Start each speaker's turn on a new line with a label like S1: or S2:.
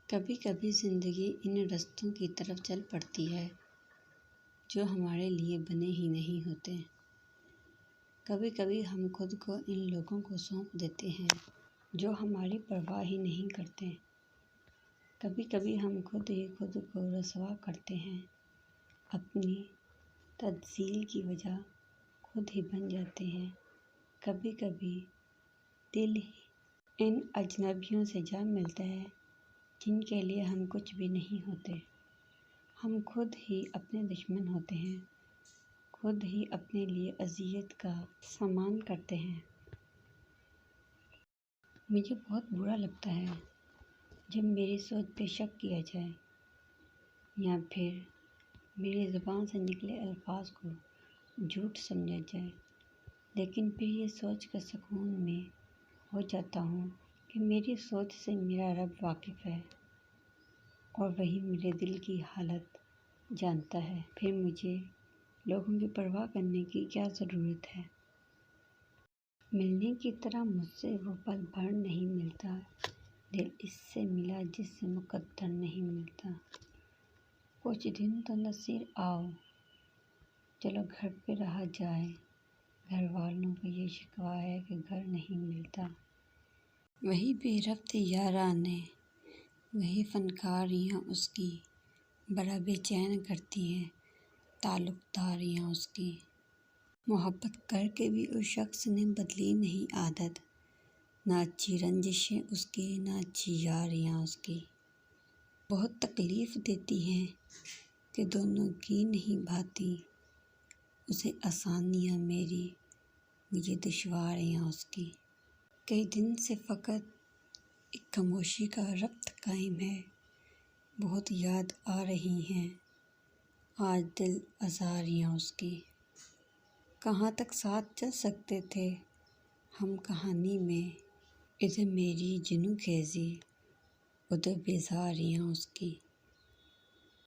S1: کبھی کبھی زندگی ان رستوں کی طرف چل پڑتی ہے جو ہمارے لیے بنے ہی نہیں ہوتے۔ کبھی کبھی ہم خود کو ان لوگوں کو سونپ دیتے ہیں جو ہماری پرواہ ہی نہیں کرتے۔ کبھی کبھی ہم خود ہی خود کو رسوا کرتے ہیں، اپنی تدخل کی وجہ خود ہی بن جاتے ہیں۔ کبھی کبھی دل ہی ان اجنبیوں سے جا ملتا ہے جن کے لیے ہم کچھ بھی نہیں ہوتے۔ ہم خود ہی اپنے دشمن ہوتے ہیں، خود ہی اپنے لیے اذیت کا سامان کرتے ہیں۔ مجھے بہت برا لگتا ہے جب میری سوچ پہ شک کیا جائے یا پھر میری زبان سے نکلے الفاظ کو جھوٹ سمجھا جائے، لیکن پھر یہ سوچ کر سکون میں ہو جاتا ہوں کہ میری سوچ سے میرا رب واقف ہے اور وہی میرے دل کی حالت جانتا ہے۔ پھر مجھے لوگوں کی پرواہ کرنے کی کیا ضرورت ہے؟ ملنے کی طرح مجھ سے وہ پل بھر نہیں ملتا، دل اس سے ملا جس سے مقدر نہیں ملتا۔ کچھ دن تو نصیر آؤ، چلو گھر پہ رہا جائے، گھر والوں کو یہ شکوہ ہے کہ گھر نہیں ملتا۔ وہی بے ربط یارانے، وہی فنکاریاں اس کی، بڑا بے چین کرتی ہیں تعلق داریاں اس کی۔ محبت کر کے بھی اس شخص نے بدلی نہیں عادت، نہ اچھی رنجشیں اس کی نہ اچھی یاریاں اس کی۔ بہت تکلیف دیتی ہیں کہ دونوں کی نہیں بھاتی، اسے آسانیاں میری، مجھے دشواریاں اس کی۔ کئی دن سے فقط ایک خاموشی کا ربط قائم ہے، بہت یاد آ رہی ہیں آج دل آزاریاں اس کی۔ کہاں تک ساتھ چل سکتے تھے ہم کہانی میں، ادھر میری جنوں خیزی ادھر بیزاریاں اس کی۔